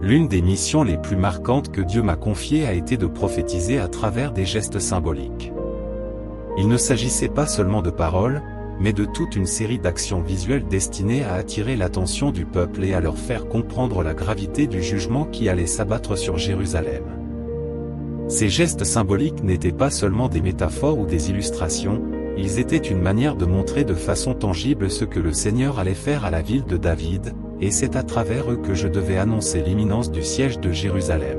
L'une des missions les plus marquantes que Dieu m'a confiées a été de prophétiser à travers des gestes symboliques. Il ne s'agissait pas seulement de paroles, mais de toute une série d'actions visuelles destinées à attirer l'attention du peuple et à leur faire comprendre la gravité du jugement qui allait s'abattre sur Jérusalem. Ces gestes symboliques n'étaient pas seulement des métaphores ou des illustrations, ils étaient une manière de montrer de façon tangible ce que le Seigneur allait faire à la ville de David, et c'est à travers eux que je devais annoncer l'imminence du siège de Jérusalem.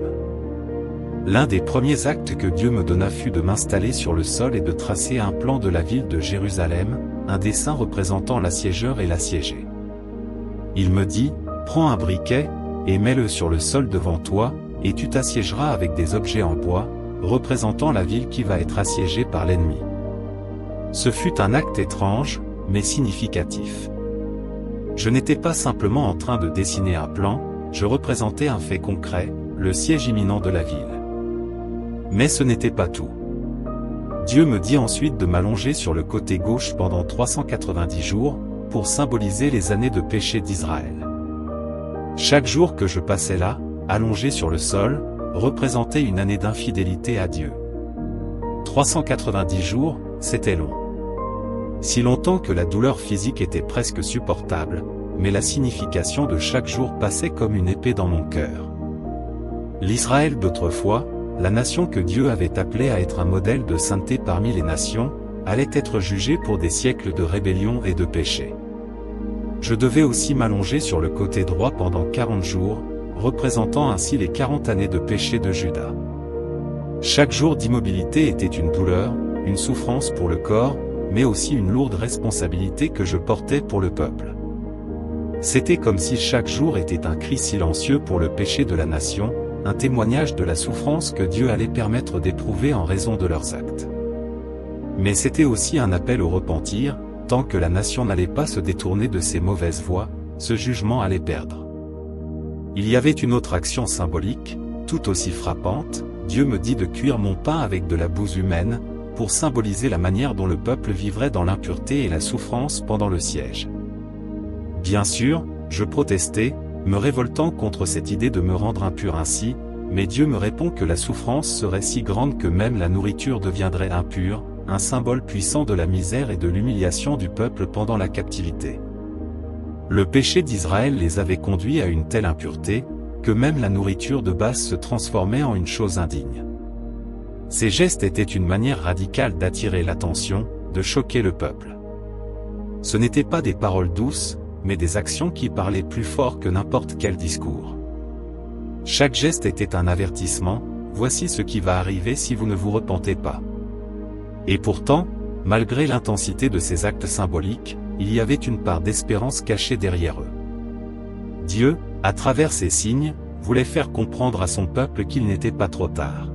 L'un des premiers actes que Dieu me donna fut de m'installer sur le sol et de tracer un plan de la ville de Jérusalem, un dessin représentant l'assiégeur et l'assiégé. Il me dit, « Prends un briquet, et mets-le sur le sol devant toi, et tu t'assiégeras avec des objets en bois, représentant la ville qui va être assiégée par l'ennemi. » Ce fut un acte étrange, mais significatif. Je n'étais pas simplement en train de dessiner un plan, je représentais un fait concret, le siège imminent de la ville. Mais ce n'était pas tout. Dieu me dit ensuite de m'allonger sur le côté gauche pendant 390 jours, pour symboliser les années de péché d'Israël. Chaque jour que je passais là, allongé sur le sol, représentait une année d'infidélité à Dieu. 390 jours, c'était long. Si longtemps que la douleur physique était presque supportable, mais la signification de chaque jour passait comme une épée dans mon cœur. L'Israël d'autrefois, la nation que Dieu avait appelée à être un modèle de sainteté parmi les nations, allait être jugée pour des siècles de rébellion et de péché. Je devais aussi m'allonger sur le côté droit pendant 40 jours, représentant ainsi les 40 années de péché de Juda. Chaque jour d'immobilité était une douleur, une souffrance pour le corps, mais aussi une lourde responsabilité que je portais pour le peuple. C'était comme si chaque jour était un cri silencieux pour le péché de la nation, un témoignage de la souffrance que Dieu allait permettre d'éprouver en raison de leurs actes. Mais c'était aussi un appel au repentir, tant que la nation n'allait pas se détourner de ses mauvaises voies, ce jugement allait perdre. Il y avait une autre action symbolique, tout aussi frappante, Dieu me dit de cuire mon pain avec de la bouse humaine, pour symboliser la manière dont le peuple vivrait dans l'impureté et la souffrance pendant le siège. Bien sûr, je protestais, me révoltant contre cette idée de me rendre impur ainsi, mais Dieu me répond que la souffrance serait si grande que même la nourriture deviendrait impure, un symbole puissant de la misère et de l'humiliation du peuple pendant la captivité. Le péché d'Israël les avait conduits à une telle impureté, que même la nourriture de base se transformait en une chose indigne. Ces gestes étaient une manière radicale d'attirer l'attention, de choquer le peuple. Ce n'étaient pas des paroles douces, mais des actions qui parlaient plus fort que n'importe quel discours. Chaque geste était un avertissement, voici ce qui va arriver si vous ne vous repentez pas. Et pourtant, malgré l'intensité de ces actes symboliques, il y avait une part d'espérance cachée derrière eux. Dieu, à travers ces signes, voulait faire comprendre à son peuple qu'il n'était pas trop tard.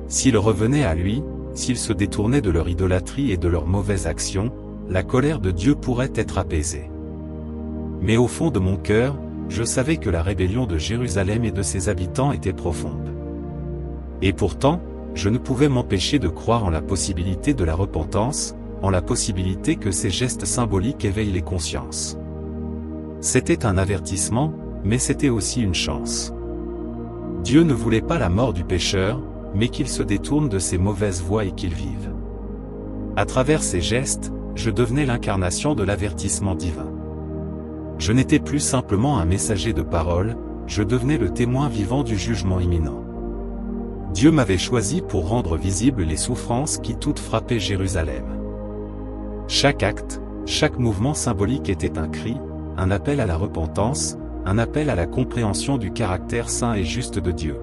S'ils revenaient à lui, s'ils se détournaient de leur idolâtrie et de leurs mauvaises actions, la colère de Dieu pourrait être apaisée. Mais au fond de mon cœur, je savais que la rébellion de Jérusalem et de ses habitants était profonde. Et pourtant, je ne pouvais m'empêcher de croire en la possibilité de la repentance, en la possibilité que ces gestes symboliques éveillent les consciences. C'était un avertissement, mais c'était aussi une chance. Dieu ne voulait pas la mort du pécheur, mais qu'il se détourne de ses mauvaises voies et qu'il vive. À travers ces gestes, je devenais l'incarnation de l'avertissement divin. Je n'étais plus simplement un messager de parole, je devenais le témoin vivant du jugement imminent. Dieu m'avait choisi pour rendre visibles les souffrances qui toutes frappaient Jérusalem. Chaque acte, chaque mouvement symbolique était un cri, un appel à la repentance, un appel à la compréhension du caractère saint et juste de Dieu.